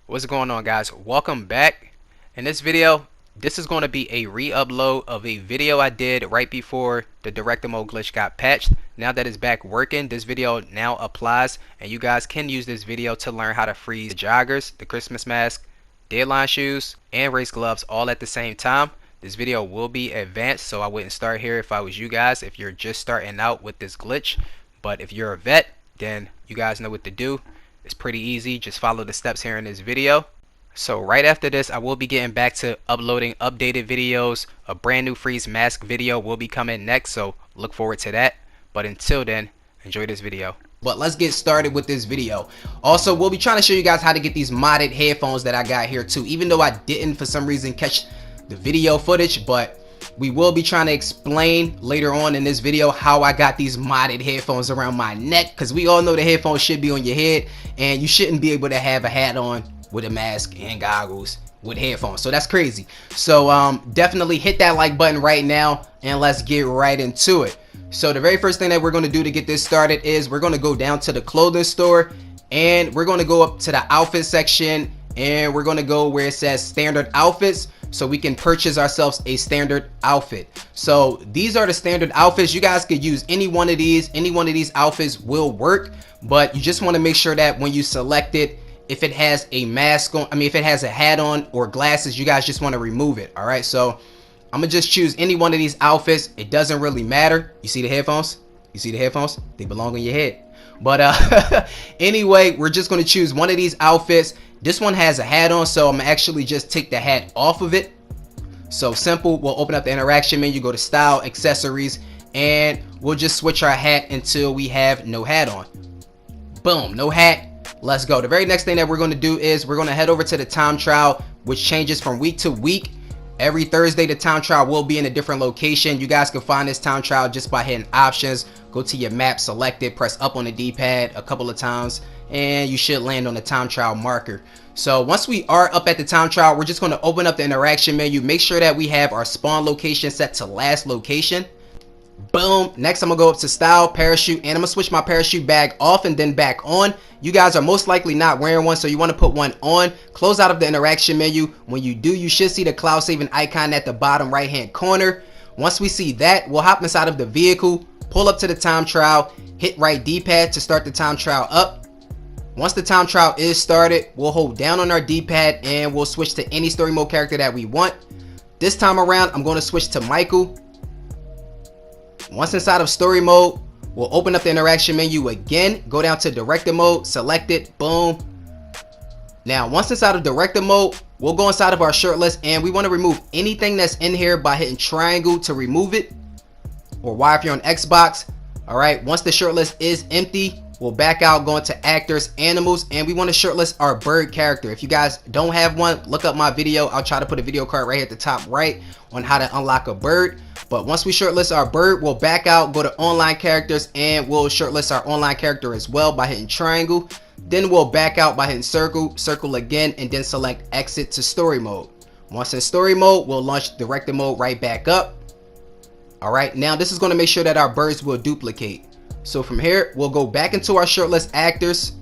What's going on, guys? Welcome back. In this video, this is going to be a re-upload of a video I did right before the director mode glitch got patched. Now that it's back working, this video now applies, and you guys can use this video to learn how to freeze the joggers, the Christmas mask, deadline shoes, and race gloves all at the same time. This video will be advanced, so I wouldn't start here if I was you guys, if you're just starting out with this glitch. But if you're a vet, then you guys know what to do. It's pretty easy. Just follow the steps here in this video. So right after this, I will be getting back to uploading updated videos. A brand new freeze mask video will be coming next, so look forward to that. But until then, enjoy this video. But let's get started with this video. Also, we'll be trying to show you guys how to get these modded headphones that I got here too, even though I didn't for some reason catch the video footage, but we will be trying to explain later on in this video how I got these modded headphones around my neck, because we all know the headphones should be on your head and you shouldn't be able to have a hat on with a mask and goggles with headphones. So that's crazy. So definitely hit that like button right now and let's get right into it. So the very first thing that we're going to do to get this started is we're going to go down to the clothing store and we're going to go up to the outfit section and we're going to go where it says standard outfits, so we can purchase ourselves a standard outfit. So these are the standard outfits. You guys could use any one of these. Any one of these outfits will work, but you just want to make sure that when you select it, if it has a mask on, if it has a hat on or glasses, you guys just want to remove it. All right, so I'm gonna just choose any one of these outfits. It doesn't really matter. You see the headphones? You see the headphones? They belong on your head. But anyway, we're just gonna choose one of these outfits. This one has a hat on, so I'm actually just take the hat off of it. So simple. We'll open up the interaction menu, go to style, accessories, and we'll just switch our hat until we have no hat on. Boom, no hat. Let's go. The very next thing that we're going to do is we're going to head over to the time trial, which changes from week to week. Every Thursday, the time trial will be in a different location. You guys can find this time trial just by hitting options. Go to your map, select it, press up on the D-pad a couple of times, and you should land on the time trial marker. So once we are up at the time trial, we're just going to open up the interaction menu. Make sure that we have our spawn location set to last location. Boom. Next, I'm gonna go up to style, parachute, and I'm gonna switch my parachute bag off and then back on. You guys are most likely not wearing one, so you want to put one on. Close out of the interaction menu. When you do, you should see the cloud saving icon at the bottom right hand corner. Once we see that, we'll hop inside of the vehicle, pull up to the time trial, hit right D-pad to start the time trial up. Once the time trial is started, we'll hold down on our D-pad and we'll switch to any story mode character that we want. This time around, I'm going to switch to Michael. Once inside of story mode, we'll open up the interaction menu again, go down to director mode, select it, boom. Now, once inside of director mode, we'll go inside of our shirt list and we want to remove anything that's in here by hitting triangle to remove it, or Y if you're on Xbox. All right, once the shirt list is empty, we'll back out, go into actors, animals, and we want to shirtlist our bird character. If you guys don't have one, look up my video. I'll try to put a video card right here at the top right on how to unlock a bird. But once we shirtlist our bird, we'll back out, go to online characters, and we'll shirtlist our online character as well by hitting triangle. Then we'll back out by hitting circle, circle again, and then select exit to story mode. Once in story mode, we'll launch director mode right back up. All right, now this is going to make sure that our birds will duplicate. So from here, we'll go back into our shirtless actors,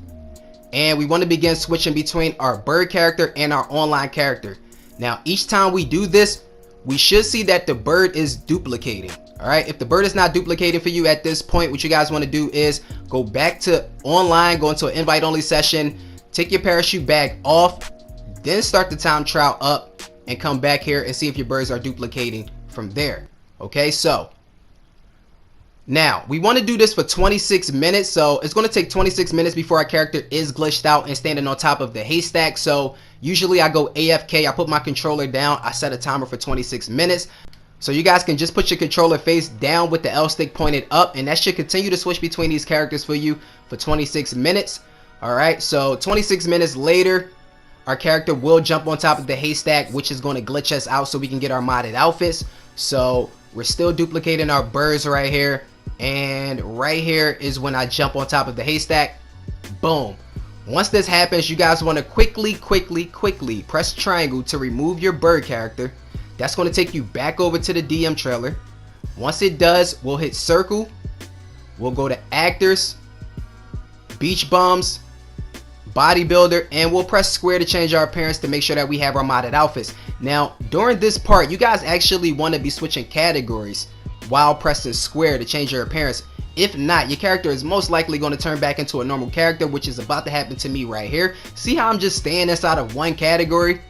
and we want to begin switching between our bird character and our online character. Now, each time we do this, we should see that the bird is duplicating. All right, if the bird is not duplicating for you at this point, what you guys want to do is go back to online, go into an invite only session, take your parachute bag off, then start the time trial up and come back here and see if your birds are duplicating from there. Okay, so now we want to do this for 26 minutes. So it's going to take 26 minutes before our character is glitched out and standing on top of the haystack. So usually I go AFK, I put my controller down, I set a timer for 26 minutes. So you guys can just put your controller face down with the L stick pointed up, and that should continue to switch between these characters for you for 26 minutes. All right, so 26 minutes later, our character will jump on top of the haystack, which is going to glitch us out so we can get our modded outfits. So we're still duplicating our birds right here. And right here is when I jump on top of the haystack. Boom. Once this happens, you guys want to quickly press triangle to remove your bird character. That's going to take you back over to the DM trailer. Once it does, we'll hit circle. We'll go to actors, beach bums, bodybuilder, and we'll press square to change our appearance to make sure that we have our modded outfits. Now during this part, you guys actually want to be switching categories while pressing square to change your appearance. If not, your character is most likely going to turn back into a normal character, which is about to happen to me right here. See how I'm just staying inside of one category,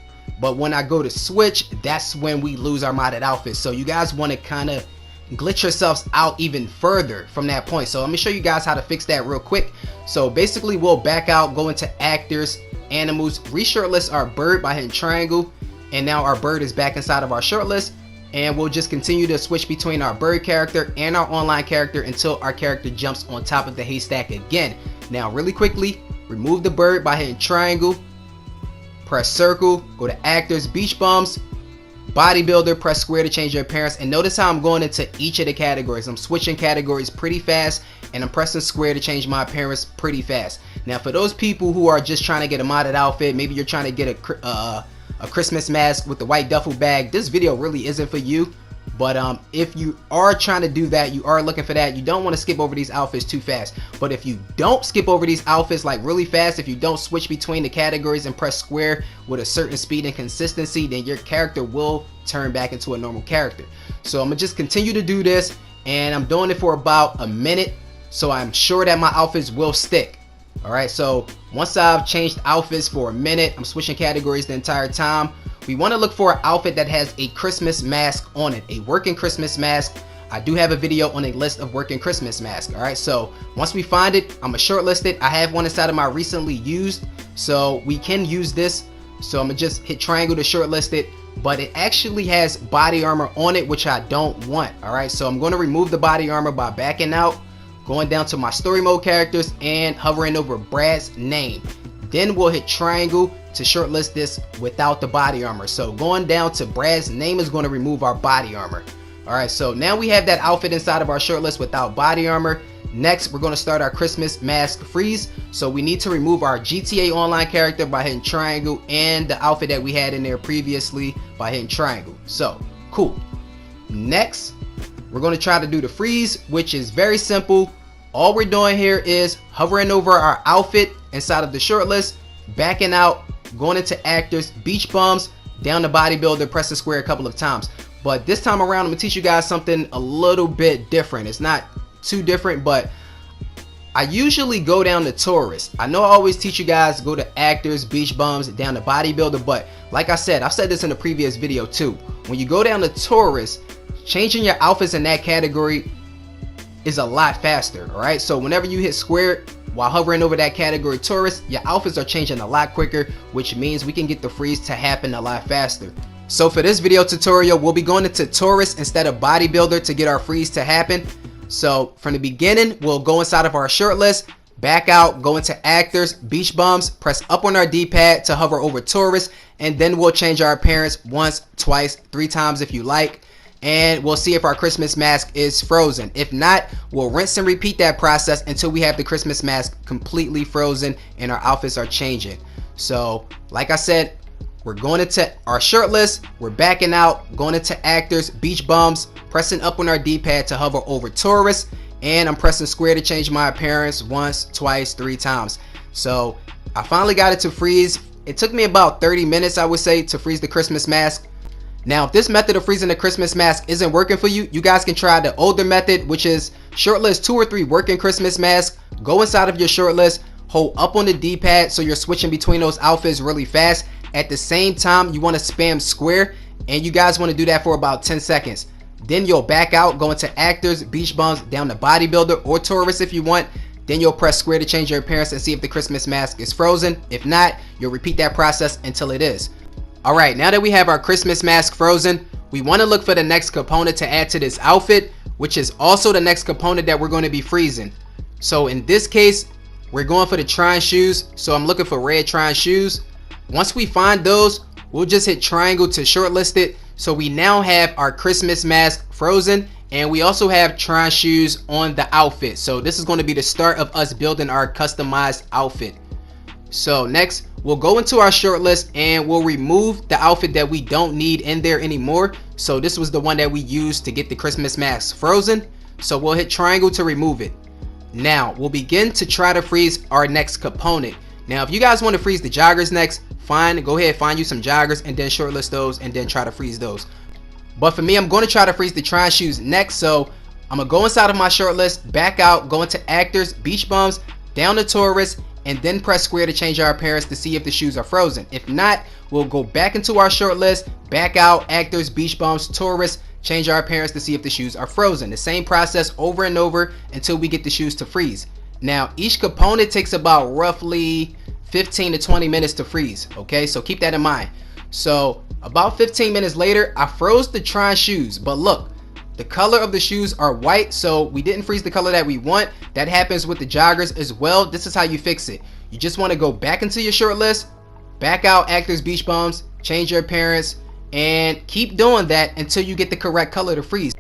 but when I go to switch, that's when we lose our modded outfits. So you guys want to kind of glitch yourselves out even further from that point. So let me show you guys how to fix that real quick. So basically, we'll back out, go into actors, animals, re-shirtlist our bird by hitting triangle, and now our bird is back inside of our shirtlist. And we'll just continue to switch between our bird character and our online character until our character jumps on top of the haystack again. Now really quickly, remove the bird by hitting triangle, press circle, go to actors, beach bums, bodybuilder, press square to change your appearance. And notice how I'm going into each of the categories. I'm switching categories pretty fast, and I'm pressing square to change my appearance pretty fast. Now for those people who are just trying to get a modded outfit, maybe you're trying to get a Christmas mask with the white duffel bag, this video really isn't for you. But if you are trying to do that, you are looking for that, you don't want to skip over these outfits too fast. But if you don't skip over these outfits like really fast, if you don't switch between the categories and press square with a certain speed and consistency, then your character will turn back into a normal character. So I'm gonna just continue to do this, and I'm doing it for about a minute, so I'm sure that my outfits will stick. Alright, so once I've changed outfits for a minute, I'm switching categories the entire time. We want to look for an outfit that has a Christmas mask on it, a working Christmas mask. I do have a video on a list of working Christmas masks. Alright, so once we find it, I'm going to shortlist it. I have one inside of my recently used, so we can use this. So I'm going to just hit triangle to shortlist it, but it actually has body armor on it, which I don't want. Alright, so I'm going to remove the body armor by backing out, going down to my story mode characters and hovering over Brad's name. Then we'll hit triangle to shortlist this without the body armor. So going down to Brad's name is going to remove our body armor. Alright, so now we have that outfit inside of our shortlist without body armor. Next, we're going to start our Christmas mask freeze. So we need to remove our GTA Online character by hitting triangle, and the outfit that we had in there previously by hitting triangle. So, cool. Next, we're going to try to do the freeze, which is very simple. All we're doing here is hovering over our outfit inside of the shortlist, backing out, going into actors, beach bums, down to bodybuilder, pressing square a couple of times. But this time around, I'm going to teach you guys something a little bit different. It's not too different, but I usually go down to tourist. I know I always teach you guys go to actors, beach bums, down to bodybuilder, but like I said, I've said this in a previous video too. When you go down to tourist, changing your outfits in that category is a lot faster. Alright, so whenever you hit square while hovering over that category tourist, your outfits are changing a lot quicker, which means we can get the freeze to happen a lot faster. So for this video tutorial, we'll be going into tourist instead of bodybuilder to get our freeze to happen. So from the beginning, we'll go inside of our shortlist, back out, go into actors, beach bums, press up on our D-pad to hover over tourist, and then we'll change our appearance once, twice, 3 times if you like. And we'll see if our Christmas mask is frozen. If not, we'll rinse and repeat that process until we have the Christmas mask completely frozen and our outfits are changing. So like I said, we're going into our shirtless, we're backing out, going into actors, beach bums, pressing up on our D-pad to hover over tourists, and I'm pressing square to change my appearance once, twice, 3 times. So I finally got it to freeze. It took me about 30 minutes, I would say, to freeze the Christmas mask. Now, if this method of freezing the Christmas mask isn't working for you, you guys can try the older method, which is shortlist 2 or 3 working Christmas masks. Go inside of your shortlist, hold up on the D-pad so you're switching between those outfits really fast. At the same time, you want to spam square, and you guys want to do that for about 10 seconds. Then you'll back out, go into actors, beach bums, down to bodybuilder or tourist if you want. Then you'll press square to change your appearance and see if the Christmas mask is frozen. If not, you'll repeat that process until it is. Alright, now that we have our Christmas mask frozen, we want to look for the next component to add to this outfit, which is also the next component that we're going to be freezing. So in this case, we're going for the Trine shoes. So I'm looking for red Trine shoes. Once we find those, we'll just hit triangle to shortlist it. So we now have our Christmas mask frozen, and we also have Trine shoes on the outfit. So this is going to be the start of us building our customized outfit. So next, we'll go into our shortlist and we'll remove the outfit that we don't need in there anymore. So this was the one that we used to get the Christmas mask frozen. So we'll hit triangle to remove it. Now we'll begin to try to freeze our next component. Now, if you guys want to freeze the joggers next, fine, go ahead, find you some joggers and then shortlist those and then try to freeze those. But for me, I'm going to try to freeze the Tron shoes next. So I'm going to go inside of my shortlist, back out, go into actors, beach bums, down to tourists, and then press square to change our appearance to see if the shoes are frozen. If not, we'll go back into our shortlist, back out, actors, beach bums, tourists, change our appearance to see if the shoes are frozen. The same process over and over until we get the shoes to freeze. Now, each component takes about roughly 15 to 20 minutes to freeze. Okay, so keep that in mind. So about 15 minutes later, I froze the Tron shoes, but look, the color of the shoes are white, so we didn't freeze the color that we want. That happens with the joggers as well. This is how you fix it. You just want to go back into your short list, back out actors, beach bums, change your appearance, and keep doing that until you get the correct color to freeze.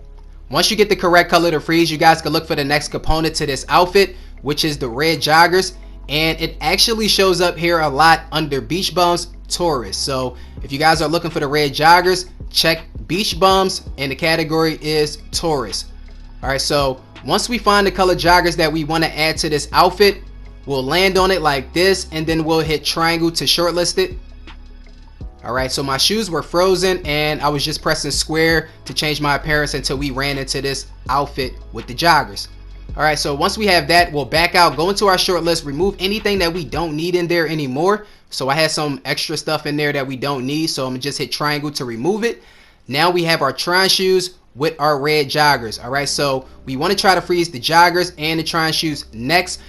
Once you get the correct color to freeze, you guys can look for the next component to this outfit, which is the red joggers, and it actually shows up here a lot under beach bums, tourists. So if you guys are looking for the red joggers, check beach bums and the category is tourists. All right, so once we find the color joggers that we want to add to this outfit, we'll land on it like this and then we'll hit triangle to shortlist it. All right, so my shoes were frozen and I was just pressing square to change my appearance until we ran into this outfit with the joggers. All right, so once we have that, we'll back out, go into our short list, remove anything that we don't need in there anymore. So I had some extra stuff in there that we don't need, so I'm gonna just hit triangle to remove it. Now we have our Tron shoes with our red joggers. All right, so we want to try to freeze the joggers and the Tron shoes next.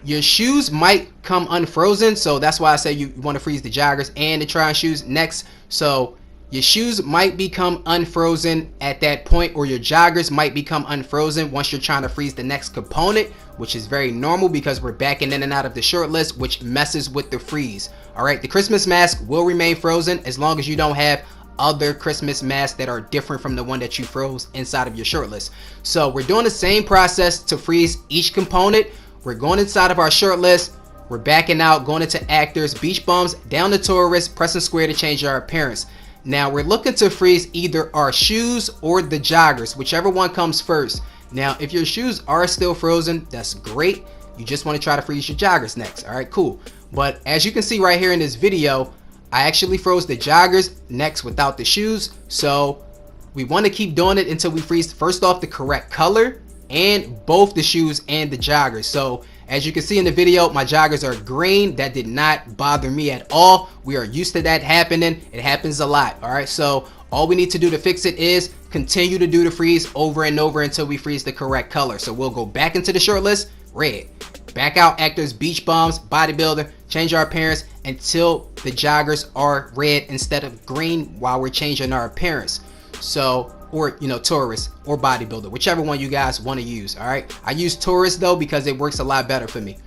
Your shoes might come unfrozen, so that's why I say you want to freeze the joggers and the Tron shoes next. So your shoes might become unfrozen at that point, or your joggers might become unfrozen once you're trying to freeze the next component, which is very normal because we're backing in and out of the short list, which messes with the freeze. All right, the Christmas mask will remain frozen as long as you don't have other Christmas masks that are different from the one that you froze inside of your short list. So we're doing the same process to freeze each component. We're going inside of our short list, we're backing out, going into actors, beach bums, down to tourists, pressing square to change our appearance. Now we're looking to freeze either our shoes or the joggers, whichever one comes first. Now if your shoes are still frozen, that's great. You just want to try to freeze your joggers next. All right, cool. But as you can see right here in this video, I actually froze the joggers next without the shoes. So we want to keep doing it until we freeze first off the correct color and both the shoes and the joggers. So as you can see in the video, my joggers are green. That did not bother me at all. We are used to that happening. It happens a lot. All right, so all we need to do to fix it is continue to do the freeze over and over until we freeze the correct color. So we'll go back into the short list, red, back out actors, beach bums, bodybuilder, change our appearance until the joggers are red instead of green while we're changing our appearance. So, or tourist or bodybuilder, whichever one you guys want to use. All right, I use tourist though because it works a lot better for me.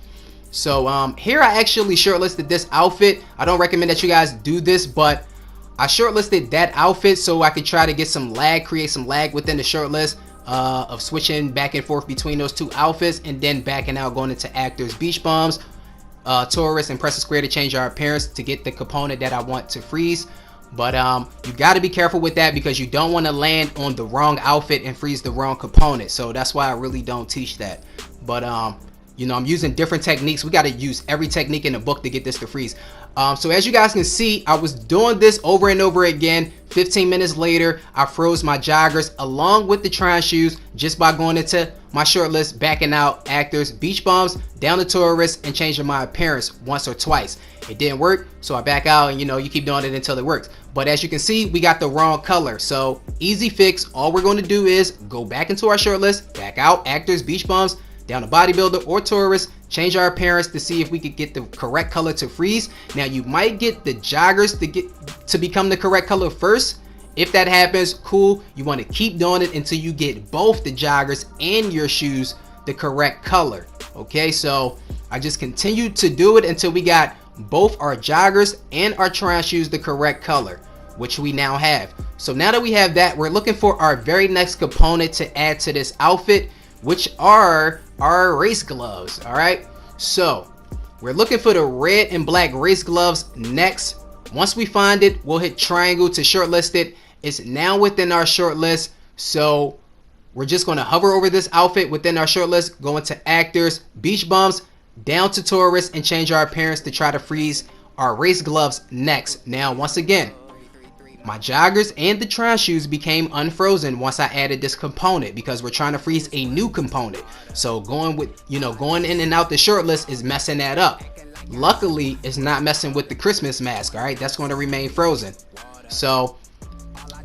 So here I actually shortlisted this outfit. I don't recommend that you guys do this, but I shortlisted that outfit so I could try to get some lag, create some lag within the shortlist of switching back and forth between those two outfits and then backing out, going into actors, beach bums, tourists, and press the square to change our appearance to get the component that I want to freeze. But you got to be careful with that because you don't want to land on the wrong outfit and freeze the wrong component. So that's why I really don't teach that. But I'm using different techniques. We got to use every technique in the book to get this to freeze. So as you guys can see, I was doing this over and over again. 15 minutes later, I froze my joggers along with the Tron shoes just by going into my short list, backing out actors, beach bums, down to tourists, and changing my appearance once or twice. It didn't work, so I back out, and you keep doing it until it works. But as you can see, we got the wrong color. So easy fix. All we're going to do is go back into our short list, back out actors, beach bums, down to bodybuilder or tourist, change our appearance to see if we could get the correct color to freeze. Now you might get the joggers to become the correct color first. If that happens, cool. You want to keep doing it until you get both the joggers and your shoes the correct color. Okay, so I just continued to do it until we got both our joggers and our Tron shoes the correct color, which we now have. So now that we have that, we're looking for our very next component to add to this outfit, which are our race gloves. All right, so we're looking for the red and black race gloves next. Once we find it, we'll hit triangle to shortlist it. It's now within our short list, so we're just going to hover over this outfit within our short list, go into actors, beach bums, down to Taurus, and change our appearance to try to freeze our race gloves next. Now, once again, my joggers and the Tron shoes became unfrozen once I added this component because we're trying to freeze a new component. So going in and out the shortlist is messing that up. Luckily, it's not messing with the Christmas mask, all right? That's going to remain frozen. So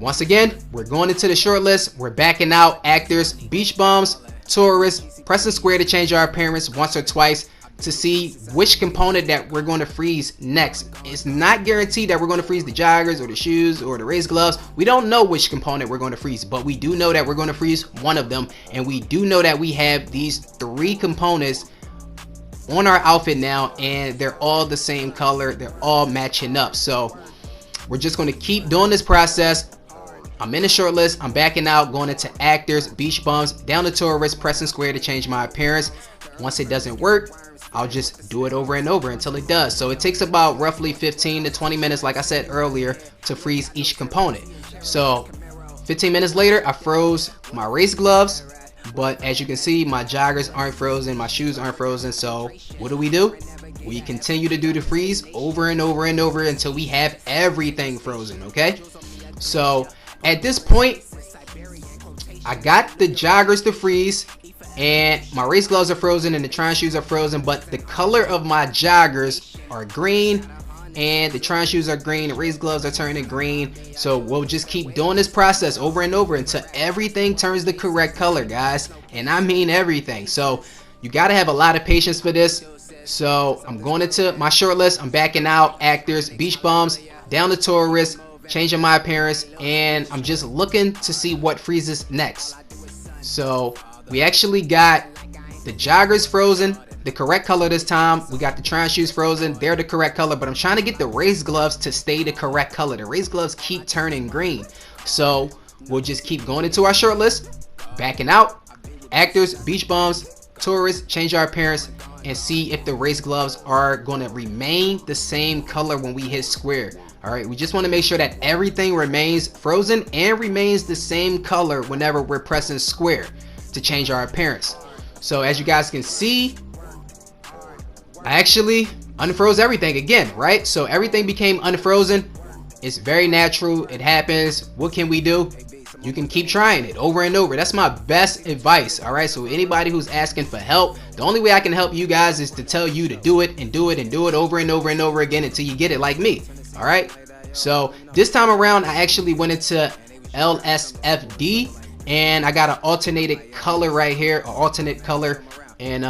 once again, we're going into the shortlist. We're backing out actors, beach bums, Taurus, pressing square to change our appearance once or twice to see which component that we're going to freeze next. It's not guaranteed that we're going to freeze the joggers or the shoes or the race gloves. We don't know which component we're going to freeze, but we do know that we're going to freeze one of them, and we do know that we have these 3 components on our outfit now, and they're all the same color. They're all matching up. So we're just going to keep doing this process. I'm in the shortlist. I'm backing out, going into actors, beach bums, down to Taurus, pressing square to change my appearance. Once it doesn't work, I'll just do it over and over until it does. So it takes about roughly 15 to 20 minutes, like I said earlier, to freeze each component. So 15 minutes later, I froze my race gloves, but as you can see, my joggers aren't frozen, my shoes aren't frozen. So what do? We continue to do the freeze over and over and over until we have everything frozen, okay? So at this point, I got the joggers to freeze, and my race gloves are frozen and the Tron shoes are frozen, but the color of my joggers are green and the Tron shoes are green, the race gloves are turning green. So we'll just keep doing this process over and over until everything turns the correct color, guys, and I mean everything. So you got to have a lot of patience for this. So I'm going into my shortlist. I'm backing out actors, beach bums, down to Taurus, changing my appearance, and I'm just looking to see what freezes next. So we actually got the joggers frozen, the correct color this time. We got the Tron shoes frozen, they're the correct color, but I'm trying to get the race gloves to stay the correct color. The race gloves keep turning green. So we'll just keep going into our shortlist, backing out, actors, beach bums, Taurus, change our appearance, and see if the race gloves are going to remain the same color when we hit square. All right, we just want to make sure that everything remains frozen and remains the same color whenever we're pressing square to change our appearance. So as you guys can see, I actually unfroze everything again, right? So everything became unfrozen. It's very natural. It happens. What can we do? You can keep trying it over and over. That's my best advice. All right, so anybody who's asking for help, the only way I can help you guys is to tell you to do it and do it and do it over and over and over again until you get it like me. All right, so this time around I actually went into LSFD and I got an alternated color right here, an alternate color, and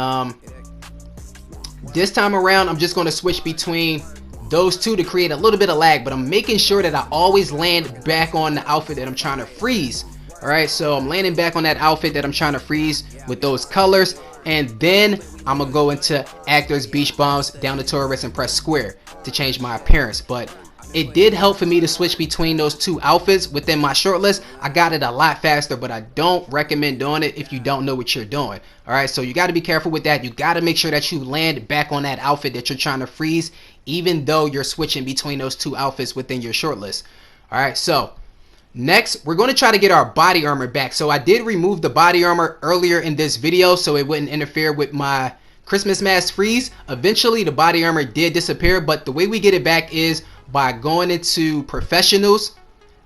this time around I'm just going to switch between those two to create a little bit of lag, but I'm making sure that I always land back on the outfit that I'm trying to freeze. All right, so I'm landing back on that outfit that I'm trying to freeze with those colors, and then I'm gonna go into actors, beach bums, down to Taurus, and press square to change my appearance. But it did help for me to switch between those two outfits within my shortlist. I got it a lot faster, but I don't recommend doing it if you don't know what you're doing. All right, so you got to be careful with that. You got to make sure that you land back on that outfit that you're trying to freeze, even though you're switching between those two outfits within your shortlist. All right, so next we're going to try to get our body armor back. So I did remove the body armor earlier in this video so it wouldn't interfere with my Christmas mask freeze. Eventually the body armor did disappear, but the way we get it back is by going into professionals,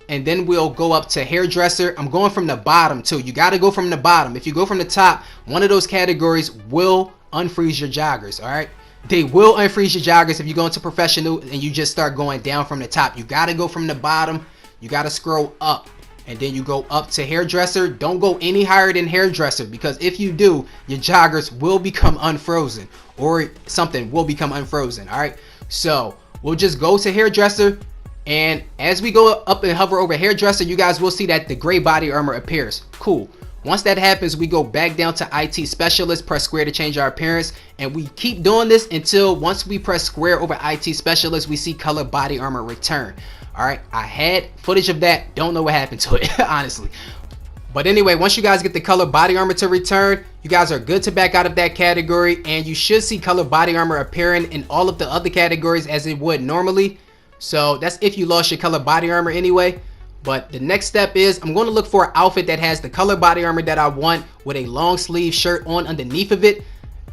and then we'll go up to hairdresser. I'm going from the bottom too. You got to go from the bottom. If you go from the top, one of those categories will unfreeze your joggers. All right, they will unfreeze your joggers if you go into professional and you just start going down from the top. You got to go from the bottom, you got to scroll up, and then you go up to hairdresser. Don't go any higher than hairdresser, because if you do, your joggers will become unfrozen, or something will become unfrozen. All right, so we'll just go to hairdresser, and as we go up and hover over hairdresser, you guys will see that the gray body armor appears. Cool. Once that happens, we go back down to IT specialist, press square to change our appearance, and we keep doing this until once we press square over IT specialist, we see color body armor return. All right, I had footage of that. Don't know what happened to it, honestly. But anyway, once you guys get the color body armor to return, you guys are good to back out of that category, and you should see color body armor appearing in all of the other categories as it would normally. So that's if you lost your color body armor anyway. But the next step is I'm going to look for an outfit that has the color body armor that I want with a long sleeve shirt on underneath of it.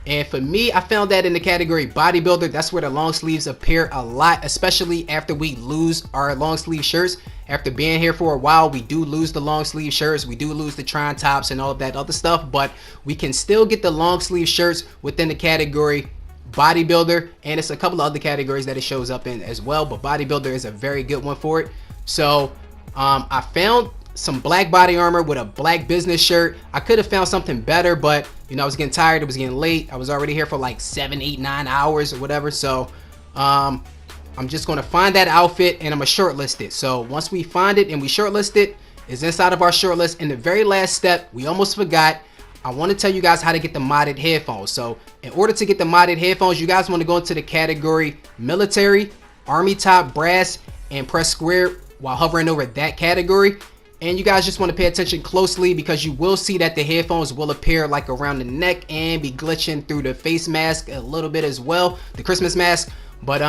And for me, I found that in the category bodybuilder, that's where the long sleeves appear a lot, especially after we lose our long sleeve shirts. After being here for a while, we do lose the long sleeve shirts, we do lose the Tron tops and all of that other stuff, but we can still get the long sleeve shirts within the category bodybuilder, and it's a couple of other categories that it shows up in as well, but bodybuilder is a very good one for it. So I found some black body armor with a black business shirt. I could have found something better, but you know, I was getting tired, it was getting late, I was already here for like 7, 8, 9 hours or whatever. So I'm just going to find that outfit and I'm going to shortlist it. So once we find it and we shortlist it, it's inside of our shortlist. And the very last step, we almost forgot, I want to tell you guys how to get the modded headphones. So in order to get the modded headphones, you guys want to go into the category military, army top, brass, and press square while hovering over that category. And you guys just want to pay attention closely, because you will see that the headphones will appear like around the neck and be glitching through the face mask a little bit as well, the Christmas mask. But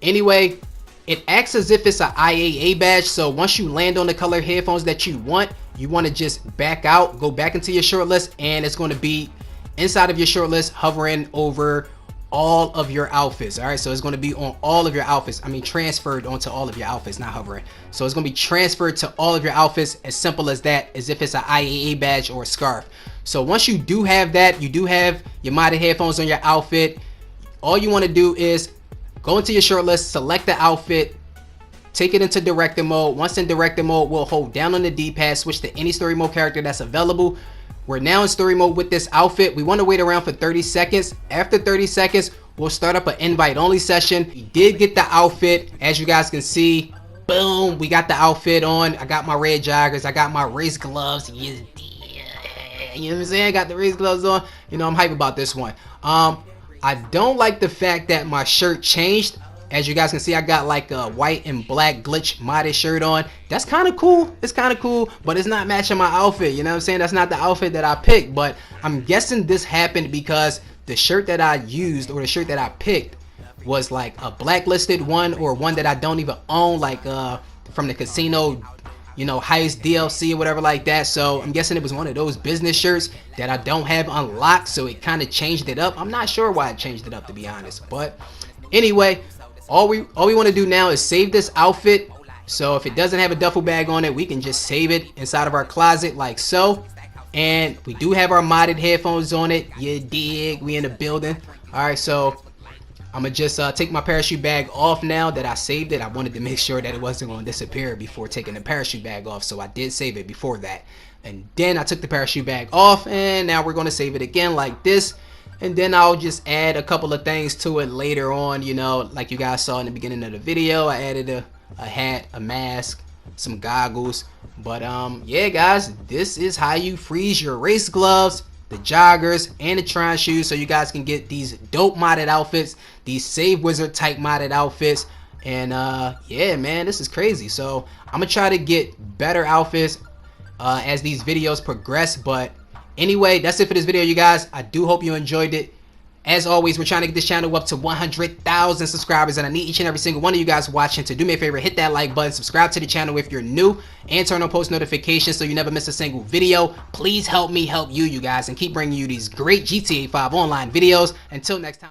anyway, it acts as if it's an IAA badge. So once you land on the color headphones that you want to just back out, go back into your shortlist, and it's going to be inside of your shortlist hovering over all of your outfits. All right, so it's going to be on all of your outfits. I mean, transferred onto all of your outfits, not hovering. So it's going to be transferred to all of your outfits, as simple as that, as if it's an IAA badge or a scarf. So once you do have that, you do have your modded headphones on your outfit, all you want to do is go into your shortlist, select the outfit, take it into director mode. Once in director mode, we'll hold down on the D-pad, switch to any story mode character that's available. We're now in story mode with this outfit. We want to wait around for 30 seconds. After 30 seconds, we'll start up an invite only session. We did get the outfit, as you guys can see. Boom, we got the outfit on. I got my red joggers, I got my race gloves. You know what I'm saying? I got the race gloves on. You know, I'm hype about this one. I don't like the fact that my shirt changed. As you guys can see, I got like a white and black glitch modded shirt on. That's kind of cool. It's kind of cool, but it's not matching my outfit. You know what I'm saying? That's not the outfit that I picked, but I'm guessing this happened because the shirt that I used, or the shirt that I picked, was like a blacklisted one, or one that I don't even own, like from the casino, you know, heist DLC or whatever like that. So I'm guessing it was one of those business shirts that I don't have unlocked, so it kind of changed it up. I'm not sure why it changed it up, to be honest, but anyway, all we want to do now is save this outfit. So if it doesn't have a duffel bag on it, we can just save it inside of our closet like so. And we do have our modded headphones on it. You dig? We in the building. All right, so I'm gonna just take my parachute bag off now that I saved it. I wanted to make sure that it wasn't gonna disappear before taking the parachute bag off, so I did save it before that. And then I took the parachute bag off, and now we're gonna save it again like this. And then I'll just add a couple of things to it later on, you know, like you guys saw in the beginning of the video. I added a hat, a mask, some goggles. But yeah, guys, this is how you freeze your race gloves, the joggers, and the Tron shoes, so you guys can get these dope modded outfits, these Save Wizard type modded outfits. And yeah, man, this is crazy. So I'm gonna try to get better outfits as these videos progress. But anyway, that's it for this video, you guys. I do hope you enjoyed it. As always, we're trying to get this channel up to 100,000 subscribers, and I need each and every single one of you guys watching to do me a favor, hit that like button, subscribe to the channel if you're new, and turn on post notifications so you never miss a single video. Please help me help you guys, and keep bringing you these great GTA 5 online videos. Until next time.